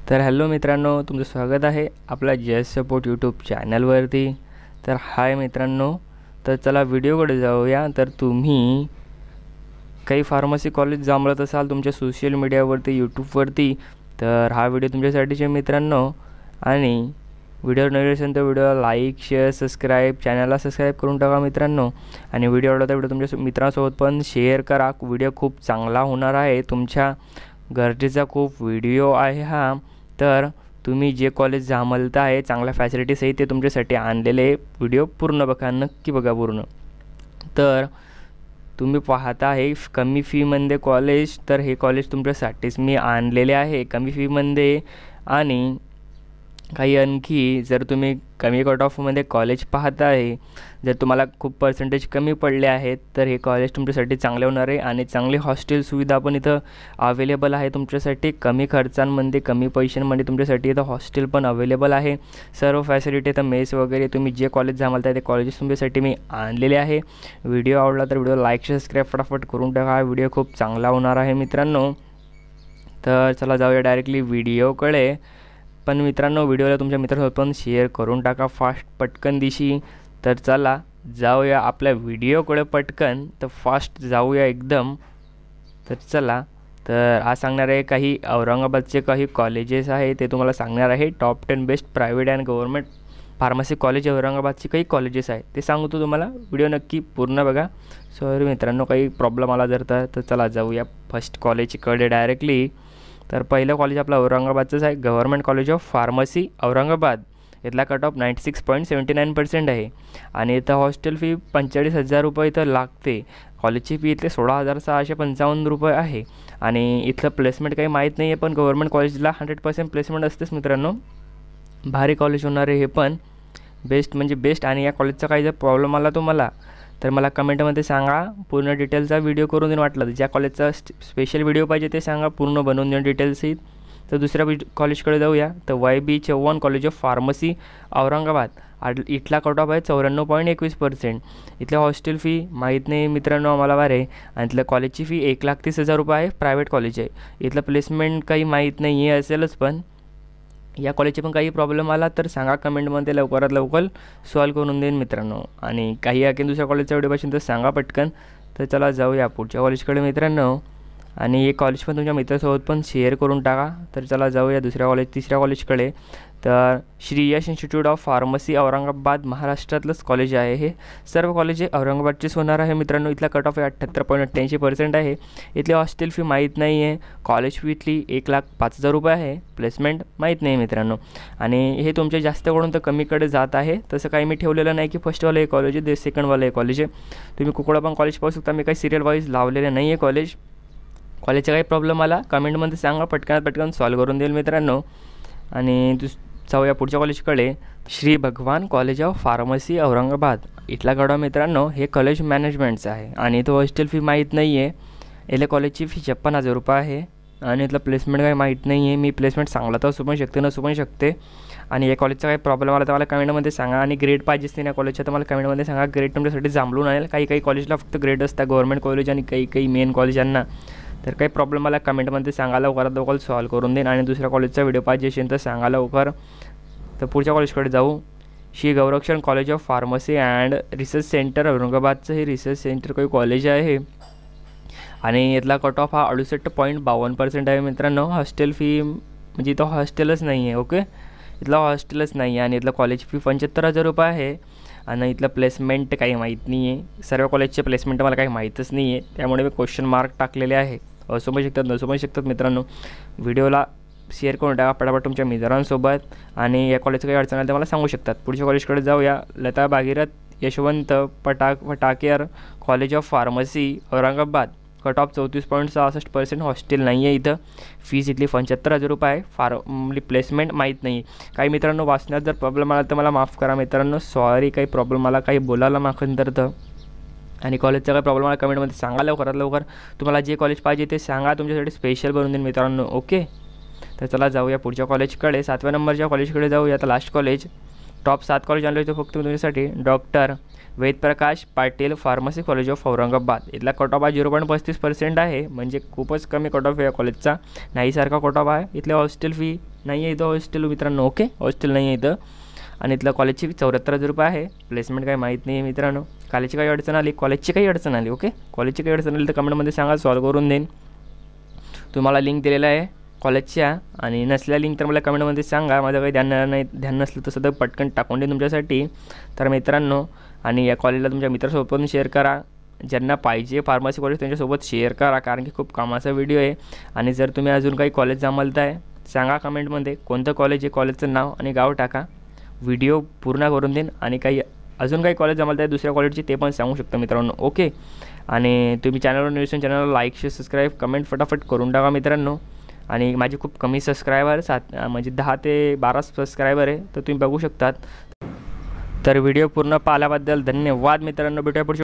तर हॅलो मित्रांनो, तुमचं स्वागत आहे आपल्या जस्ट सपोर्ट यूट्यूब चॅनलवरती. तर हाय मित्रांनो, तर चला व्हिडिओकडे जाऊया. तर तुम्ही काही फार्मसी कॉलेज जांभळत असाल तुमच्या सोशल मीडियावरती, यूट्यूबवरती, तर हा व्हिडिओ तुमच्यासाठीच आहे मित्रांनो. आणि व्हिडिओ नवीन असेल तर व्हिडिओला लाईक, शेअर, सबस्क्राईब, चॅनलला सबस्क्राईब करून टाका मित्रांनो. आणि व्हिडिओ आवडला तर व्हिडिओ तुमच्या मित्रांसोबत पण शेअर करा. व्हिडिओ खूप चांगला होणार आहे, तुमच्या गरजेचा खूप व्हिडिओ आहे हा. तर तुम्ही जे कॉलेज जांभळत आहे चांगल्या फॅसिलिटीज आहे ते तुमच्यासाठी आणलेले व्हिडिओ पूर्ण बघा, नक्की बघा पूर्ण. तर तुम्ही पाहता आहे कमी फीमध्ये कॉलेज, तर हे कॉलेज तुमच्यासाठीच मी आणलेले आहे कमी फीमध्ये. आणि काही आणखी जर तुम्ही कमी कट ऑफमध्ये कॉलेज पाहता आहे, जर तुम्हाला खूप पर्सेंटेज कमी पडले आहेत तर हे कॉलेज तुमच्यासाठी चांगले होणार आहे. आणि चांगली हॉस्टेल सुविधा पण इथं अवेलेबल आहे तुमच्यासाठी. कमी खर्चांमध्ये, कमी पैशांमध्ये तुमच्यासाठी इथं हॉस्टेल पण अवेलेबल आहे. सर्व फॅसिलिटी इथं मेस वगैरे, तुम्ही जे कॉलेज जांभळताय ते कॉलेजेस तुमच्यासाठी मी आणलेले आहे. व्हिडिओ आवडला तर व्हिडिओ लाईक, सबस्क्राईब फटाफट करून टाका. हा व्हिडिओ खूप चांगला होणार आहे मित्रांनो. तर चला जाऊया डायरेक्टली व्हिडिओकडे. पण मित्रांनो, व्हिडिओला तुमच्या मित्रांसोबत पण शेअर करून टाका फास्ट पटकन दिशी. तर चला जाऊया आपल्या व्हिडिओकडे पटकन. तर फास्ट जाऊया एकदम. तर चला, तर आज सांगणार आहे काही औरंगाबादचे काही कॉलेजेस आहे ते तुम्हाला सांगणार आहे. Top 10 best private and government pharmacy college औरंगाबादचे काही कॉलेजेस आहे ते सांगतो तुम्हाला. व्हिडिओ नक्की पूर्ण बघा. सॉरी मित्रांनो, काही प्रॉब्लेम आला जर तर चला जाऊया फर्स्ट कॉलेजकडे डायरेक्टली. तर पहिलं कॉलेज आपलं औरंगाबादचंच आहे, government college of pharmacy Aurangabad. इथला कट ऑफ 96.79% आहे. आणि इथं हॉस्टेल फी 45,000 रुपये इथं लागते. कॉलेजची फी इथले 16,655 रुपये आहे. आणि इथलं प्लेसमेंट काही माहीत नाही आहे, पण गव्हर्नमेंट कॉलेजला 100% प्लेसमेंट असतेच मित्रांनो. भारी कॉलेज होणार आहे हे पण, बेस्ट म्हणजे बेस्ट. आणि या कॉलेजचा काही जर प्रॉब्लेम आला तुम्हाला तर मला कमेंटमध्ये सांगा, पूर्ण डिटेलचा व्हिडिओ करून देईन. वाटलं तर ज्या कॉलेजचा स्पेशल व्हिडिओ पाहिजे ते सांगा, पूर्ण बनवून देईन डिटेल्सही. तर दुसऱ्या कॉलेजकडे जाऊया. तर YB Chavan college of pharmacy Aurangabad. इथला कट ऑफ आहे 94.21%. इथल्या हॉस्टेल फी माहीत नाही मित्रांनो आम्हाला बारे. आणि इथल्या कॉलेजची फी 1,30,000 रुपये आहे, प्रायव्हेट कॉलेज आहे. इथलं प्लेसमेंट काही माहीत नाही आहे, असेलच. पण या कॉलेजचे पण काही प्रॉब्लेम आला तर सांगा कमेंटमध्ये, लवकरात लवकर सॉल्व करून देईन मित्रांनो. आणि काही आणखी दुसऱ्या कॉलेजचा व्हिडिओ पाहिजे तर सांगा पटकन. तर चला जाऊया पुढच्या कॉलेजकडे मित्रांनो. आणि हे कॉलेज पण तुमच्या मित्रासोबत पण शेअर करून टाका. तर चला जाऊया तिसऱ्या कॉलेजकडे. तर Shri Yash institute of pharmacy Aurangabad, महाराष्ट्रातलंच कॉलेज आहे हे. सर्व कॉलेज हे औरंगाबादचेच होणार आहे मित्रांनो. इथला कट ऑफ 78.88% आहे. इथली हॉस्टेल फी माहीत नाही आहे. कॉलेज फी इथली 1,05,000 रुपये आहे. प्लेसमेंट माहीत नाही मित्रांनो. आणि हे तुमच्या जास्तकडून तर कमीकडे जात आहे. तसं काही मी ठेवलेलं नाही की फर्स्टवालं हे कॉलेज आहे, सेकंडवालं हे कॉलेज आहे. तुम्ही कुठं पण कॉलेज पाहू शकता. मी काही सिरियल वाईज लावलेलं नाही आहे कॉलेज. कॉलेजचा काही प्रॉब्लेम आला कमेंटमध्ये सांगा, पटकन सॉल्व करून देईल मित्रांनो. आणि जाऊया पुढच्या कॉलेजकडे. श्री भगवान कॉलेज ऑफ फार्मसी औरंगाबाद. इथला गडा मित्रांनो हे कॉलेज मॅनेजमेंटचं आहे. आणि इथं हॉस्टेल फी माहीत नाही आहे. याला कॉलेजची फी 56,000 रुपये आहे. आणि इथलं प्लेसमेंट काही माहीत नाही आहे. मी प्लेसमेंट सांगला तर असू पण शकते, नसू पण शकते. आणि या कॉलेजचा काही प्रॉब्लेम आला तर मला कमेंटमध्ये सांगा. आणि ग्रेड पाहिजे असते ना कॉलेजच्या तर मला कमेंटमध्ये सांगा. ग्रेड तुमच्यासाठी जांभळून आणेल. काही कॉलेजला फक्त ग्रेड असतात गव्हर्नमेंट कॉलेज, आणि काही मेन कॉलेजांना. तर काही प्रॉब्लेम मला कमेंटमध्ये सांगा, लवकरात लवकर सॉल्व करून देईन. आणि दुसऱ्या कॉलेजचा व्हिडिओ पाहिजे असेल तर सांगा लवकर. तर पुढच्या कॉलेजकडे जाऊ. Shri Gaurakshan college of pharmacy and research centre औरंगाबादचं हे रिसर्च सेंटर काही कॉलेज आहे. आणि इथला कट ऑफ हा 68.52% आहे मित्रांनो. हॉस्टेल फी म्हणजे इथं हॉस्टेलच नाही आहे. ओके, इथलं हॉस्टेलच नाही आहे. आणि इथलं कॉलेज फी 75,000 रुपये आहे. आणि इथलं प्लेसमेंट काही माहीत नाही आहे. सर्व कॉलेजचे प्लेसमेंट मला काही माहीतच नाही आहे, त्यामुळे मी क्वेश्चन मार्क टाकलेले आहे. असू पण शकतात, नसू पण शकतात मित्रांनो. व्हिडिओला शेअर करून टाका पटापट तुमच्या मित्रांसोबत. आणि या कॉलेजचं काही अडचण आली तर मला सांगू शकतात. पुढच्या कॉलेजकडे जाऊया. Lata Bhagirath Yashwant Pataker college of pharmacy Aurangabad. Cut off 34.66%. Hostel नाही आहे इथं. फीज इथली 75,000 रुपये आहे. प्लेसमेंट माहीत नाही. काही मित्रांनो वाचण्यात जर प्रॉब्लेम आला तर मला माफ करा मित्रांनो, सॉरी. काही प्रॉब्लेम आला, काही बोलायला माखन तर. आणि कॉलेजचा काही प्रॉब्लेम आला कमेंटमध्ये सांगा लवकरात लवकर. तुम्हाला जे कॉलेज पाहिजे ते सांगा, तुमच्यासाठी स्पेशल बनवून देईन मित्रांनो. ओके, तर चला जाऊया पुढच्या कॉलेजकडे. 7व्या नंबरच्या कॉलेजकडे जाऊया. आता लास्ट कॉलेज. टॉप 7 कॉलेज आणले होते फक्त तुमच्यासाठी. Doctor Vedprakash Patil pharmacy college of Aurangabad. इथला कट ऑफ हा 0.35% आहे, म्हणजे खूपच कमी कट ऑफ आहे या कॉलेजचा. नाहीसारखा कट ऑफ आहे. इथले हॉस्टेल फी नाही आहे इथं हॉस्टेल मित्रांनो. ओके, हॉस्टेल नाही आहे इथं. आणि इथलं कॉलेजची फी 74,000 रुपये आहे. प्लेसमेंट काही माहीत नाही आहे मित्रांनो. कॉलेजची काही अडचण आली ओके, कॉलेजची काही अडचण आली तर कमेंटमध्ये सांगा, सॉल्व करून देईन. तुम्हाला लिंक दिलेला आहे कॉलेजच्या, आणि नसल्या लिंक तर मला कमेंटमध्ये सांगा. माझं काही ध्यान नसलं तसं तर पटकन टाकून देईन तुमच्यासाठी. तर मित्रांनो, आणि या कॉलेजला तुमच्या मित्रासोबत पण शेअर करा. ज्यांना पाहिजे फार्मसी कॉलेज त्यांच्यासोबत शेअर करा, कारण की खूप कामाचा व्हिडिओ आहे. आणि जर तुम्ही अजून काही कॉलेज जमवताय सांगा कमेंटमध्ये, कोणतं कॉलेज आहे, कॉलेजचं नाव आणि गाव टाका. व्हिडिओ पूर्ण करून देईन. आणि अजून काही कॉलेज जमवताय दुसऱ्या कॉलेजचे ते पण सांगू शकता मित्रांनो. ओके, आणि तुम्ही चॅनलवर नवीन चॅनलला लाईक शेअर सबस्क्राईब कमेंट फटाफट करून टाका मित्रांनो. आणि माझे खूप कमी सबस्क्रायबर म्हणजे 10 ते 12 सबस्क्रायबर आहे, तर तुम्ही बघू शकतात. तर व्हिडिओ पूर्ण पाहिल्याबद्दल धन्यवाद मित्रांनो. भेटूया पुढच्या